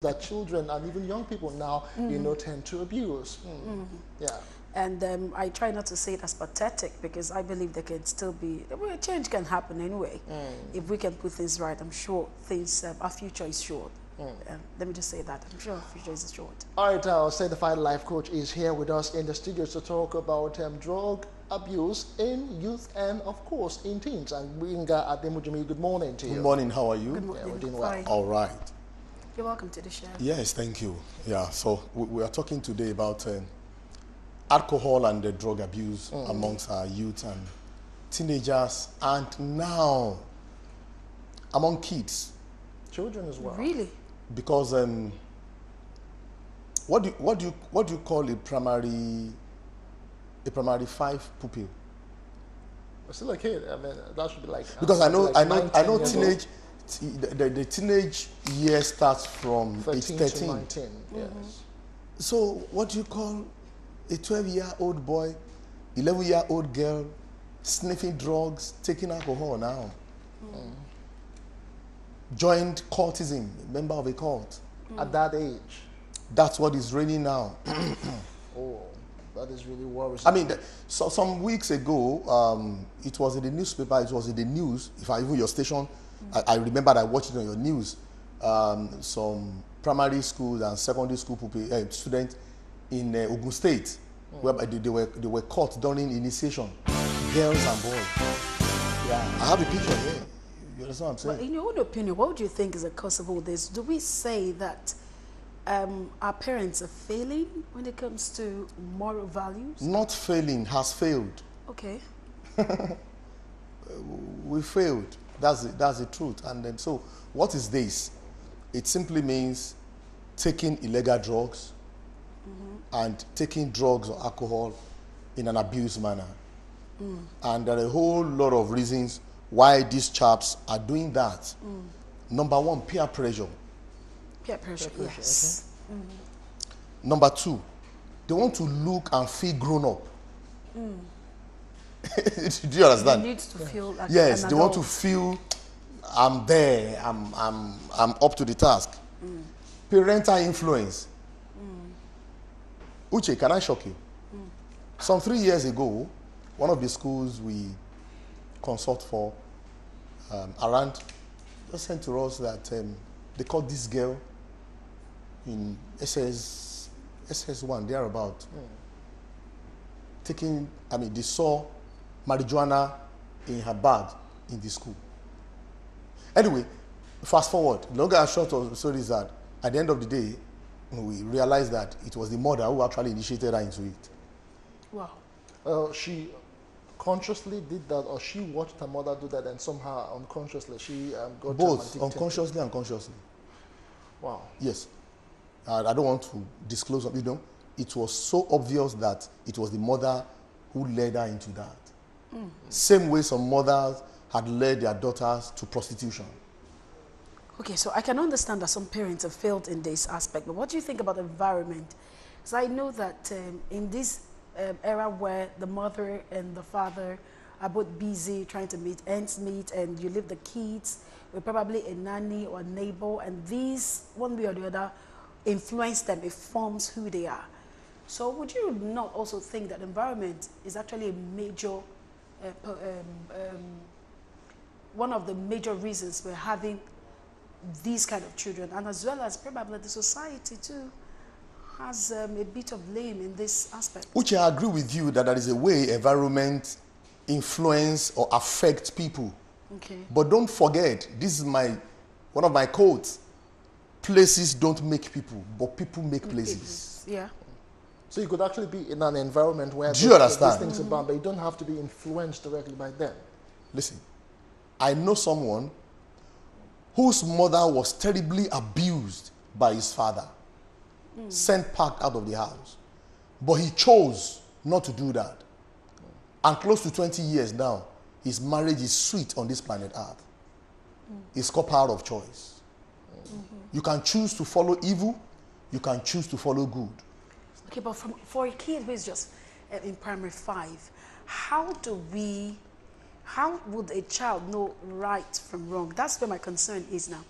that children and even young people now, tend to abuse. Yeah. And I try not to say it as pathetic because I believe there can still be, well, change can happen anyway. If we can put things right, I'm sure things, our future is short. Let me just say that, I'm sure our future is short. All right, our certified life coach is here with us in the studio to talk about drug abuse in youth and, of course, in teens. And Gbenga Ademujimi, good morning to you. Good morning, how are you? Good morning. Yeah, we're doing well. Fine. All right. You're welcome to the show. Yes, thank you. Yeah, so we are talking today about alcohol and the drug abuse amongst our youth and teenagers, and now among kids. Children as well. Really? Because what do you call a primary 5 pupil? We're still a kid. I mean, that should be like. Because I know like 9, 10 years teenage. The teenage year starts from age 13 13. to 19. Yes. So what do you call a 12-year-old boy, 11-year-old girl sniffing drugs, taking alcohol now? Joined cultism, member of a cult. At that age. That's what is reigning now. Oh, that is really worrisome. I mean, so some weeks ago, it was in the newspaper, it was in the news, even your station, I remember I watched it on your news. Some primary schools and secondary school students in Ogun State, whereby they were caught during initiation, girls and boys. Yeah, I have a picture here. You understand what I'm saying? But in your own opinion, what would you think is the cause of all this? Do we say that our parents are failing when it comes to moral values? Not failing, has failed. Okay. We failed. That's the truth. And then, so what is this? It simply means taking illegal drugs and taking drugs or alcohol in an abused manner. And there are a whole lot of reasons why these chaps are doing that. Number one, peer pressure. Peer pressure, yes. Number two, they want to look and feel grown up. Do you understand? They need to feel like yes, an they want adult. to feel I'm there, I'm up to the task. Parental influence. Uche, can I shock you? Some 3 years ago, one of the schools we consult for around just sent to us that they caught this girl in SS1, thereabout. They saw marijuana in her bag in the school. Anyway, fast forward. The long and short of the story is that at the end of the day, we realized that it was the mother who actually initiated her into it. Wow. She consciously did that, or she watched her mother do that, and somehow unconsciously she got both unconsciously and consciously. Wow. Yes. I don't want to disclose, it was so obvious that it was the mother who led her into that. Same way some mothers had led their daughters to prostitution. Okay, so I can understand that some parents have failed in this aspect, but what do you think about the environment? Because I know that in this era where the mother and the father are both busy trying to meet ends meet, and you leave the kids with probably a nanny or a neighbor, and these, one way or the other, influence them, it forms who they are. So would you not also think that environment is actually a major, one of the major reasons we're having these kind of children, and as well as probably the society too has a bit of blame in this aspect? Which I agree with you that there is a way environment influence or affect people. Okay. But don't forget, this is one of my quotes. Places don't make people, but people make places. Yeah. So you could actually be in an environment where Do you understand? these things are banned, but you don't have to be influenced directly by them. Listen, I know someone whose mother was terribly abused by his father, sent packed out of the house. But he chose not to do that. And close to 20 years now, his marriage is sweet on this planet Earth. It's called power of choice. You can choose to follow evil, you can choose to follow good. Okay, but for a kid who is just in primary 5, how would a child know right from wrong? That's where my concern is now.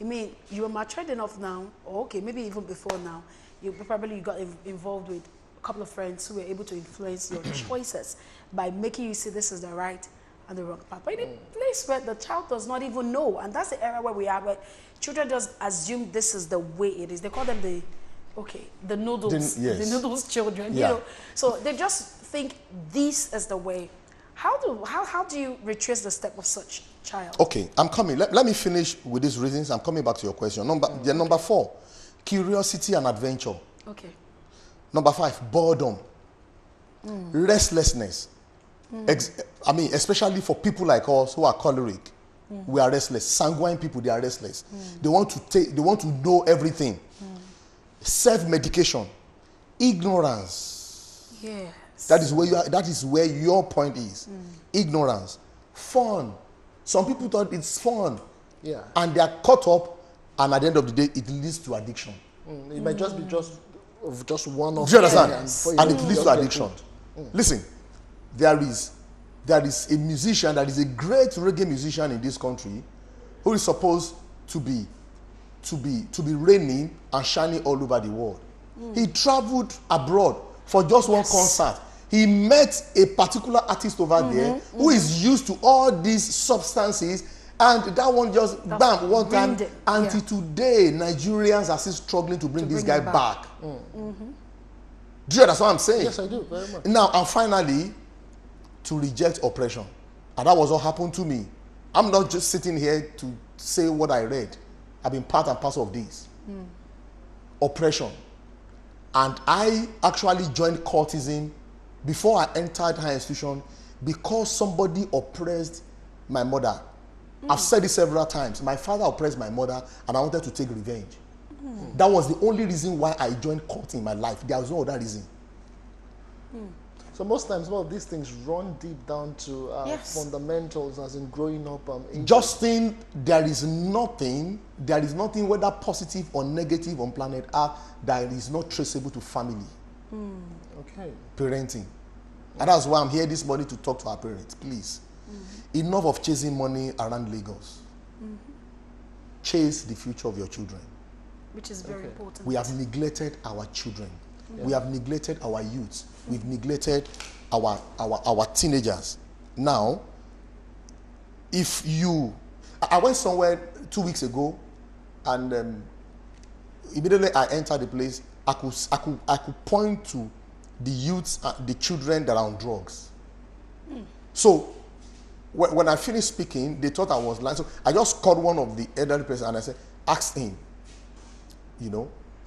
I mean, you are matured enough now, or okay, maybe even before now, you probably got involved with a couple of friends who were able to influence your choices by making you see this is the right and the wrong path. But in a place where the child does not even know, and that's the era where we are, where children just assume this is the way it is. They call them the noodles, yes. the noodles children, Yeah. you know. So they just think this is the way. How do you retrace the step of such child? Okay, I'm coming. Let me finish with these reasons. I'm coming back to your question. Number 4, curiosity and adventure. Okay. Number 5, boredom, restlessness. I mean, especially for people like us who are choleric, we are restless. Sanguine people, they are restless. They want to know everything. Self-medication, ignorance. Yes. That is where your point is. Ignorance, fun. Some people thought it's fun, Yeah. and they are caught up, and at the end of the day, it leads to addiction. It might just be just one of Do you understand? Yes. And it leads to addiction. Listen, there is a musician that is a great reggae musician in this country, who is supposed to be reigning and shining all over the world. He traveled abroad for just one concert. He met a particular artist over there who is used to all these substances, and that one just bam one time. Until today, Nigerians are still struggling to bring this guy back. Do you understand what I'm saying? Yes, I do, very much. Now, and finally, to reject oppression. And that was what happened to me. I'm not just sitting here to say what I read. I've been part and parcel of this. Oppression. And I actually joined cultism before I entered higher institution because somebody oppressed my mother. I've said it several times. My father oppressed my mother and I wanted to take revenge. That was the only reason why I joined cult in my life. There was no other reason. So most times, all of these things run deep down to Yes. fundamentals, as in growing up. Justin, there is nothing, whether positive or negative on planet Earth, that is not traceable to family. Okay. Parenting. And that's why I'm here this morning to talk to our parents. Please. Enough of chasing money around Lagos. Chase the future of your children. Which is very important. We have neglected our children. We have neglected our youths. We've neglected our teenagers. Now, if you... I went somewhere 2 weeks ago, and immediately I entered the place, I could point to the youths, the children that are on drugs. So, when I finished speaking, they thought I was lying. So I just called one of the elderly person and I said, ask him.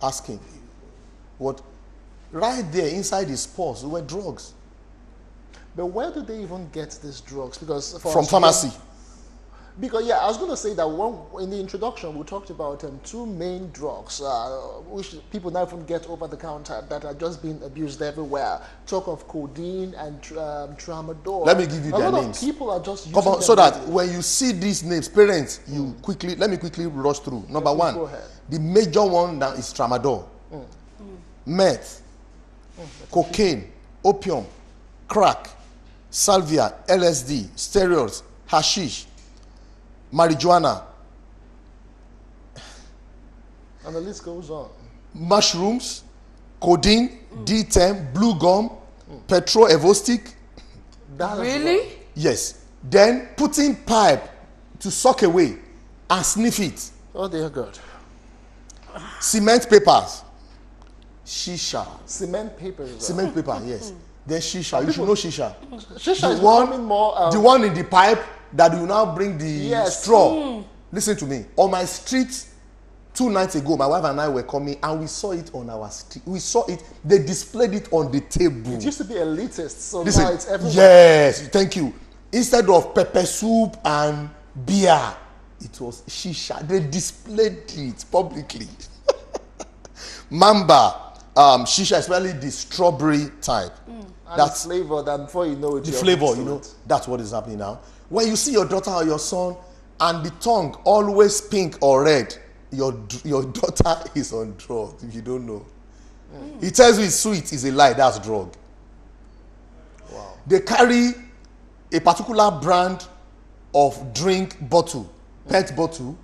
Ask him. What? Right there inside his purse were drugs. But where do they even get these drugs? Because From pharmacy. Because I was going to say that in the introduction we talked about 2 main drugs which people now even get over the counter that are just being abused everywhere. Talk of codeine and tramadol. Let me give you their A lot names. of people are just using Come on, them so that daily. when you see these names, parents, let me quickly rush through. Number 1, go ahead. the major one now is tramadol, meth, cocaine, opium, crack, salvia, LSD, steroids, hashish, marijuana, And the list goes on. mushrooms, codeine, D10, blue gum, petrol evostic. That as Really? well. Yes. Then putting pipe to suck away and sniff it. Oh dear God. Cement papers, shisha. Cement papers. Cement paper, yes. Then shisha. You should know shisha. Shisha is becoming more... the one in the pipe that you now bring the Yes. straw. Listen to me. On my street 2 nights ago, my wife and I were coming and we saw it on our street. We saw it. They displayed it on the table. It used to be elitist, so Listen, now it's everywhere. yes, thank you. Instead of pepper soup and beer, it was shisha. They displayed it publicly. Mamba, shisha, especially the strawberry type. And That's it's flavored, and before you know it, the you're flavor, hooked you to know. it. That's what is happening now. When you see your daughter or your son and the tongue always pink or red, your daughter is on drugs, if you don't know. He tells you it's sweet, it's a lie, that's drug. Wow. They carry a particular brand of drink bottle, pet bottle,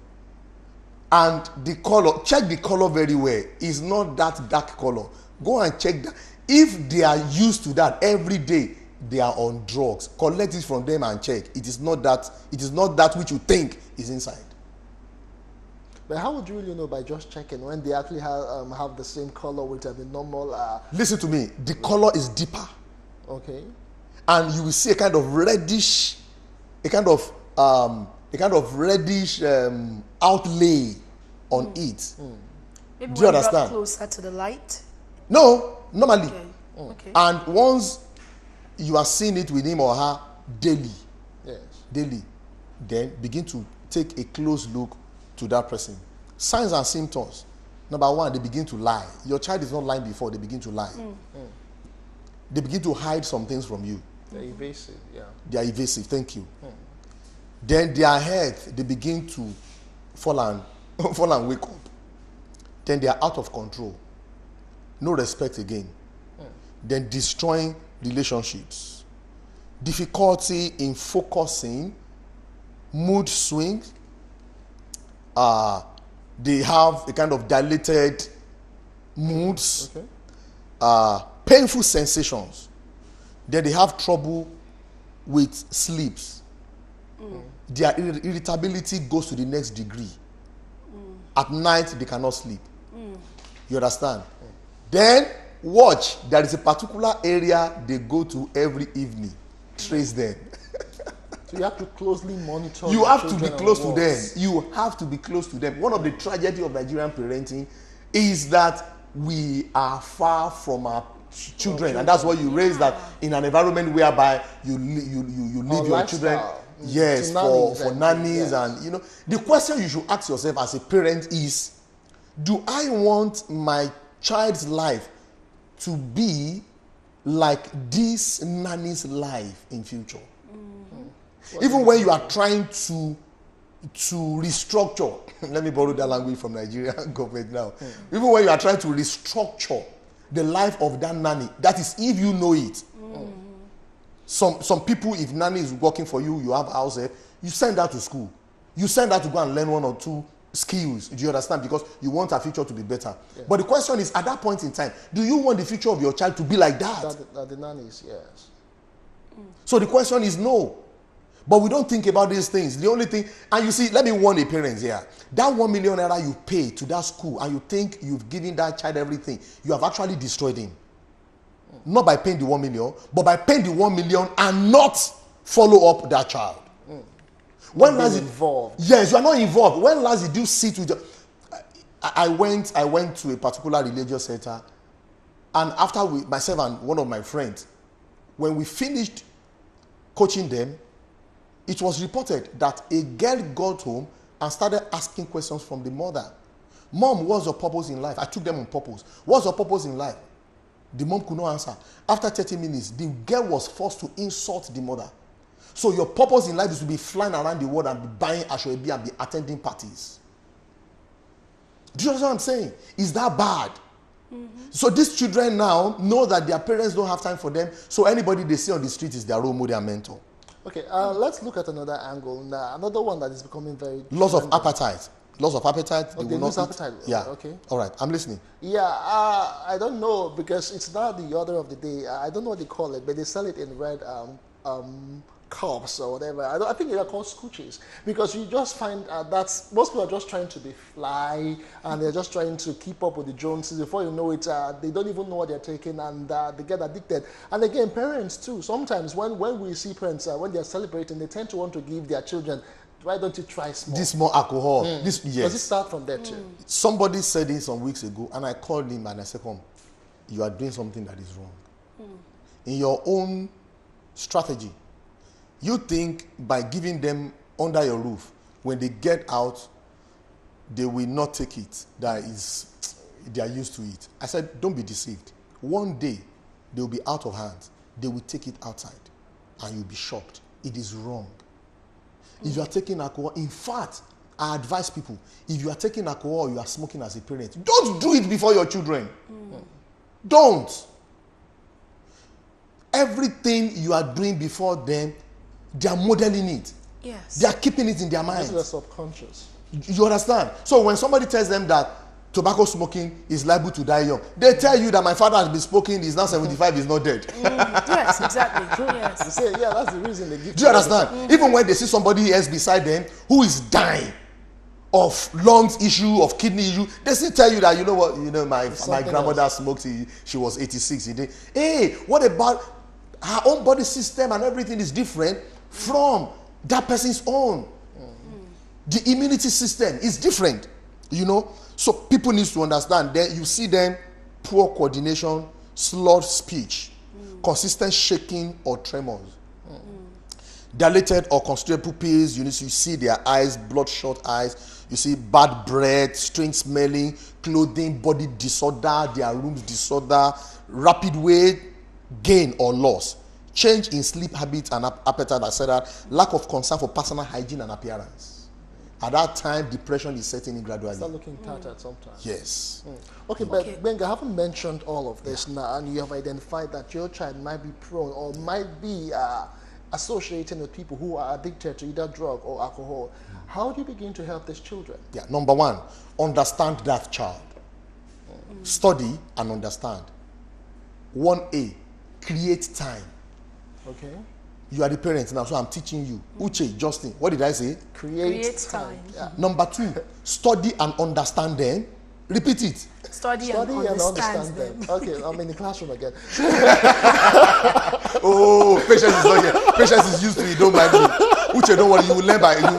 And the color, check the color very well. It's not that dark color. Go and check that. If they are used to that every day, they are on drugs. Collect it from them and check. It is not that which you think is inside. But how would you really know by just checking when they actually have the same color with the normal? Listen to me. The color is deeper. Okay. And you will see a kind of reddish, reddish outlay on it. Maybe Do you when understand? brought closer to the light. No, normally. Okay. Okay. And once you are seeing it with him or her daily, Yes. then begin to take a close look to that person. Signs and symptoms. Number one, they begin to lie. Your child is not lying before, they begin to lie. They begin to hide some things from you. They're evasive, yeah. They are evasive, thank you. Then their health, they begin to fall and wake up. Then they are out of control. No respect again. Then destroying relationships. Difficulty in focusing, mood swings. They have a kind of dilated moods. Okay. Painful sensations. Then they have trouble with sleeps. Their irritability goes to the next degree. At night, they cannot sleep. You understand? Then, watch. There is a particular area they go to every evening. Trace them. So you have to closely monitor. You your have to be children close and to them. works. You have to be close to them. One of the tragedy of Nigerian parenting is that we are far from our children, and that's why you raise that in an environment whereby you leave your children, yes, for nannies, and you know. The question you should ask yourself as a parent is, do I want my child's life to be like this nanny's life in future? Even when you are trying to restructure, let me borrow that language from Nigerian government now. Even when you are trying to restructure the life of that nanny, that is if you know it. Some people, if nanny is working for you, you have a house help, you send her to school. You send her to go and learn one or two skills. Do you understand? Because you want her future to be better. Yeah. But the question is, at that point in time, do you want the future of your child to be like that? The nannies, yes. So the question is no. But we don't think about these things. The only thing, and you see, let me warn the parents here. That 1 million naira you pay to that school and you think you've given that child everything, you have actually destroyed him. Not by paying the 1 million, but by paying the 1 million and not follow up that child. When last involved? Yes, you are not involved. When last did you sit with your... I went to a particular religious center, and after myself and one of my friends, when we finished coaching them, it was reported that a girl got home and started asking questions from the mother. Mom, what's your purpose in life? I took them on purpose. What's your purpose in life? The mom could not answer. After 30 minutes, the girl was forced to insult the mother. So your purpose in life is to be flying around the world and be buying ashwebi and be attending parties. Do you understand what I'm saying? Is that bad? So these children now know that their parents don't have time for them. So anybody they see on the street is their role model and mentor. Okay, let's look at another angle. Now, another one that is becoming very... Loss of appetite. Loss of appetite. Okay, they lose appetite. Yeah. Okay. All right, I'm listening. Yeah, I don't know, because it's not the order of the day. I don't know what they call it, but they sell it in red cups or whatever. I think they are called scooches, because you just find that most people are just trying to be fly, and they're just trying to keep up with the Joneses. Before you know it, they don't even know what they're taking, and they get addicted. And again, parents too. Sometimes when we see parents, when they're celebrating, they tend to want to give their children, why don't you try small? This more alcohol. This, yes. Does it start from there too? Somebody said it some weeks ago, and I called him and I said, come, you are doing something that is wrong. In your own strategy, you think by giving them under your roof, when they get out, they will not take it. They are used to it. I said, don't be deceived. One day, they will be out of hand. They will take it outside, and you'll be shocked. It is wrong. If you are taking alcohol, in fact, I advise people, if you are taking alcohol, you are smoking as a parent, don't do it before your children. Don't. Everything you are doing before them, they are modeling it. Yes. They are keeping it in their This minds. is the subconscious. You understand? So when somebody tells them that tobacco smoking is liable to die young, they tell you that my father has been smoking, he's now 75, he's not dead. Yes, exactly. Yes. You say, yeah, that's the reason they give. Do you understand? Even when they see somebody else beside them who is dying of lungs issue, of kidney issue, they still tell you that, you know what, my grandmother smoked, she was 86. Hey, what about her own body system and everything is different from that person's own. The immunity system is different, So people need to understand that you see them poor coordination, slurred speech, consistent shaking or tremors, dilated or constricted pupils. You see their eyes, bloodshot eyes. You see bad breath, strange smelling, clothing, body disorder, their rooms disorder, rapid weight gain or loss, change in sleep habits and appetite, etc. Lack of concern for personal hygiene and appearance. At that time, depression is setting in gradually. Start looking tattered sometimes. Yes. Okay, but Gbenga, I haven't mentioned all of this now, and you have identified that your child might be prone or might be associating with people who are addicted to either drug or alcohol. How do you begin to help these children? Yeah, number one, understand that child. Study and understand. 1A, create time. Okay. You are the parents now, so I'm teaching you. Uche, Justin, what did I say? Create time. Yeah. Number 2, study and understand them. Repeat it. Study and understand them. Okay, I'm in the classroom again. Oh, patience is not here. Patience is used to it, don't mind me. Uche, don't worry, you will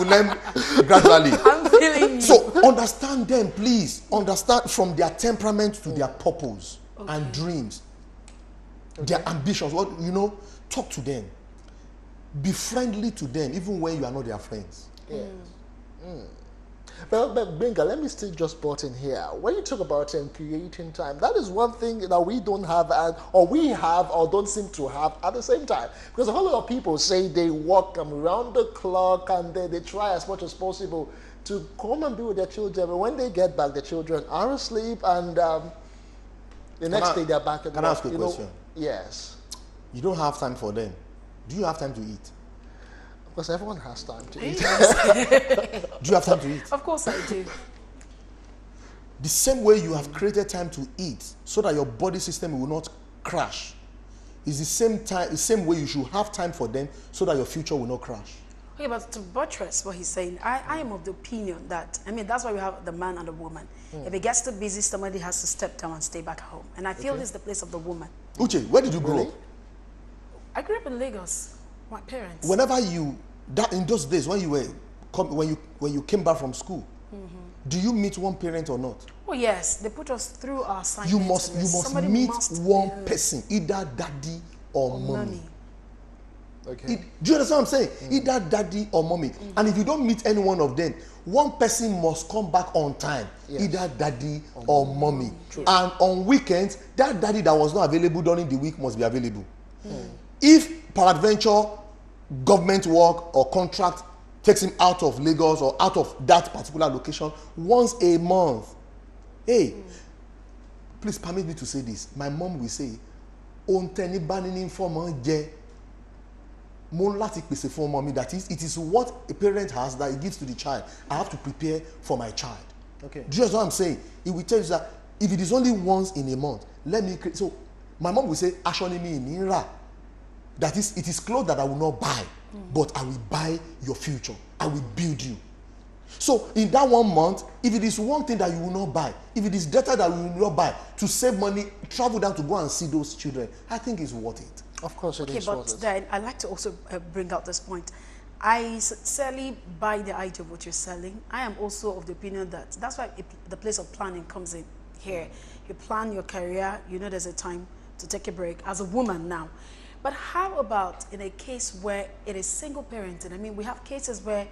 learn gradually. I'm feeling you. So understand them, please. Understand from their temperament to their purpose and dreams. Their ambitions. Talk to them. Be friendly to them, even when you are not their friends. Yes. But Gbenga, let me still just butt in here. When you talk about creating time, that is one thing that we don't have, or we have, or don't seem to have at the same time. Because a whole lot of people say they work around the clock and they try as much as possible to come and be with their children. But when they get back, the children are asleep, and the next day they're back at work. Can I ask you a question? Yes. You don't have time for them. Do you have time to eat? Because everyone has time to eat. Do you have time to eat? Of course I do. The same way you have created time to eat so that your body system will not crash is the same way you should have time for them so that your future will not crash. Okay, but to buttress what he's saying, I am of the opinion that, that's why we have the man and the woman. If it gets too busy, somebody has to step down and stay back home. And I feel it's the place of the woman. Uche, where did you grow up? I grew up in Lagos. My parents. Whenever in those days when you came back from school, do you meet one parent or not? Oh yes, they put us through our assignments. You must meet one person, either daddy or mommy. Okay. Do you understand what I'm saying? Either daddy or mommy. And if you don't meet any one of them, one person must come back on time. Yes. Either daddy or mommy. True. And on weekends, that daddy that was not available during the week must be available. If peradventure government work or contract takes him out of Lagos or out of that particular location once a month, hey, please permit me to say this. My mom will say, that is, it is what a parent has that he gives to the child. I have to prepare for my child. Okay. Do you understand what I'm saying? He will tell you that if it is only once in a month, let me create. So my mom will say, that is, it is clothes that I will not buy, but I will buy your future. I will build you. So in that 1 month, if it is one thing that you will not buy, if it is data that you will not buy, to save money, travel down to go and see those children, I think it's worth it. Of course it is. Okay, but then I'd like to also bring out this point. I sincerely buy the idea of what you're selling. I am also of the opinion that that's why the place of planning comes in here. You plan your career, there's a time to take a break as a woman now. But how about in a case where it is single parenting? We have cases where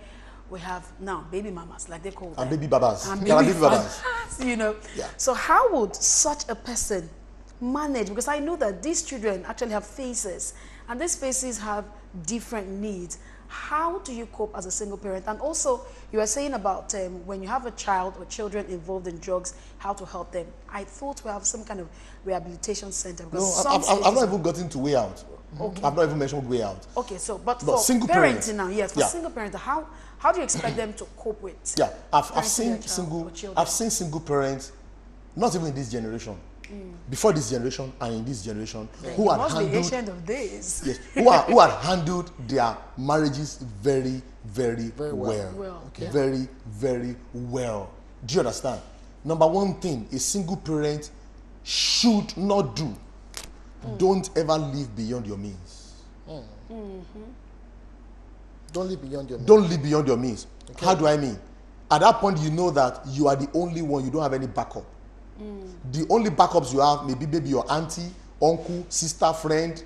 we have now baby mamas, like they call them. And baby babas. And baby babas. Yeah. So how would such a person manage? Because I know that these children actually have faces, and these faces have different needs. How do you cope as a single parent? And also, you were saying about when you have a child or children involved in drugs, how to help them. I thought we have some kind of rehabilitation center. No, I've not even gotten to way out. Okay. I've not even mentioned way out. Okay, so but But for single parents parents, now, yes, for yeah. single parents, how do you expect them to cope with? Yeah, I've parenting seen their child single or children? I've seen single parents, not even in this generation, before this generation and in this generation, who You had must be handled ancient of days. yes, who had handled their marriages very, very, well. Well, okay. Very, very well. Do you understand? Number one thing a single parent should not do, don't ever live beyond your means. Don't live beyond your means. Don't live beyond your means. How do I mean? At that point, you know that you are the only one, you don't have any backup. The only backups you have maybe your auntie, uncle, sister, friend,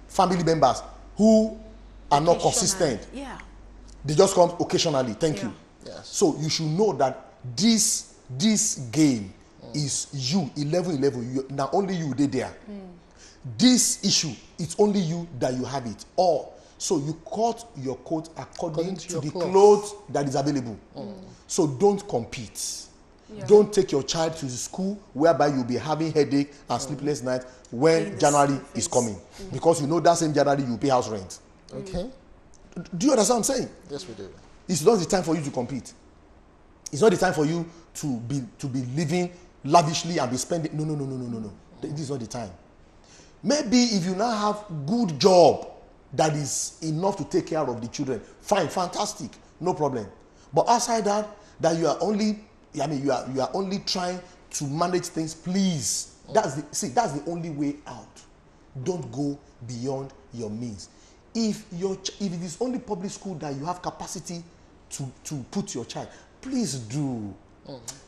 family members who are not consistent. Yeah. They just come occasionally. Thank you. Yes. So you should know that this game is you 11. Now only you they there. This issue, it's only you that you have it. Or so you cut your coat according to the clothes that is available. So don't compete. Yeah. Don't take your child to the school whereby you'll be having headache and sleepless nights when January is coming. Because you know that same January you'll pay house rent. Okay. Do you understand what I'm saying? Yes, we do. It's not the time for you to compete. It's not the time for you to be living lavishly and be spending. No. This is not the time. Maybe if you now have good job that is enough to take care of the children, fine, fantastic, no problem. But outside that you are only, you are only trying to manage things. Please, that's the only way out. Don't go beyond your means. If it is only public school that you have capacity to put your child, please do.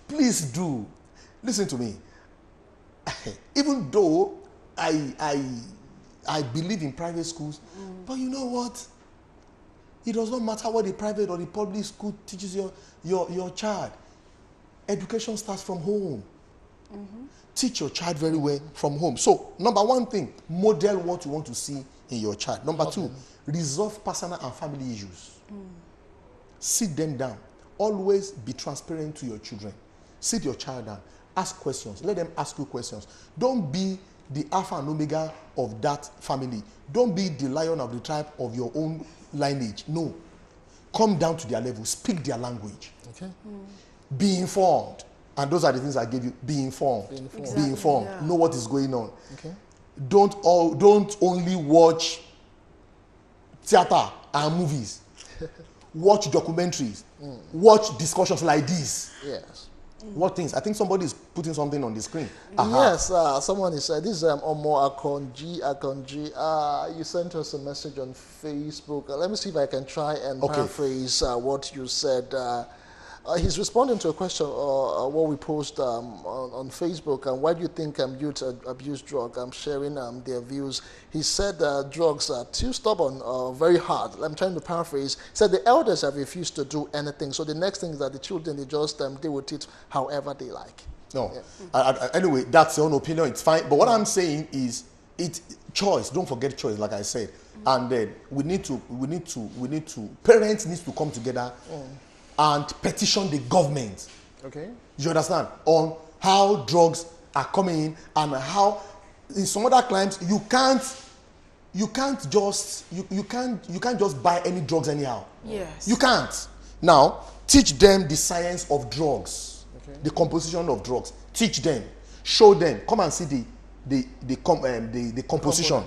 Please do. Listen to me. Even though I believe in private schools, but you know what? It does not matter what the private or the public school teaches your child. Education starts from home. Teach your child very well from home. So, number one thing, model what you want to see in your child. Number two, resolve personal and family issues. Sit them down. Always be transparent to your children. Sit your child down. Ask questions. Let them ask you questions. Don't be the alpha and omega of that family. Don't be the lion of the tribe of your own lineage. No. Come down to their level. Speak their language. Okay. Be informed. And those are the things I gave you. Be informed. Exactly, Be informed. yeah. Know what is going on. Okay. Don't only watch theater and movies. Watch documentaries. Watch discussions like this. Yes. What things? I think somebody is putting something on the screen. Yes, someone is this is Omo Akonji. You sent us a message on Facebook. Let me see if I can try and paraphrase what you said. He's responding to a question what we post on Facebook. And why do you think youth abuse drugs? I'm sharing their views. He said drugs are too stubborn, very hard. I'm trying to paraphrase. He said the elders have refused to do anything. So the next thing is that the children, they just deal with it however they like. No. Yeah. Anyway, that's your own opinion. It's fine. But what I'm saying is, it's choice. Don't forget choice, like I said. And then parents need to come together and petition the government. Okay. You understand? On how drugs are coming in and how in some other climes you can't just buy any drugs anyhow. Yes. You can't. Now, teach them the science of drugs, the composition of drugs. Teach them, show them. Come and see the composition.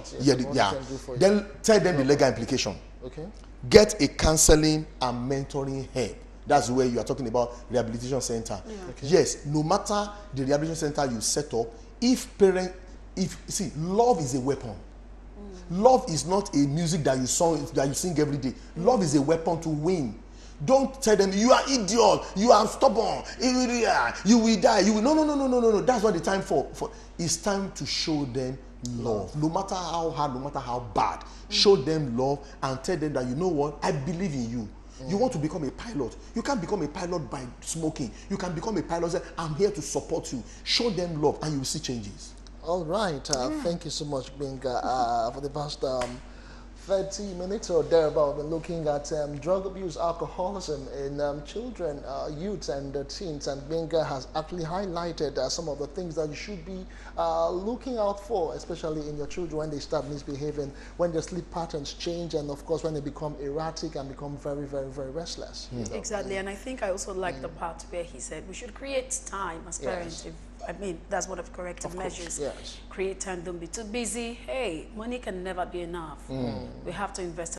Then tell them the legal implication. Okay. Get a counseling and mentoring help. That's where you are talking about rehabilitation center. Yeah. Okay. Yes, no matter the rehabilitation center you set up, love is a weapon. Love is not a music that you sing every day. Love is a weapon to win. Don't tell them you are idiot, you are stubborn, you will die. No. That's not the time for. It's time to show them love. No matter how hard, no matter how bad, show them love and tell them that you know what, I believe in you. You want to become a pilot. You can't become a pilot by smoking. You can become a pilot. Say, I'm here to support you. Show them love and you will see changes. All right. Thank you so much, Gbenga. For the past 30 minutes or thereabout, we're looking at drug abuse, alcoholism in children, youths, and teens. And Gbenga has actually highlighted some of the things that you should be looking out for, especially in your children when they start misbehaving, when their sleep patterns change, and of course when they become erratic and become very, very, very restless. Exactly, and I think I also like the part where he said we should create time as parents. Yes. I mean, that's one of the corrective measures. Yes. Create time, don't be too busy. Hey, money can never be enough. We have to invest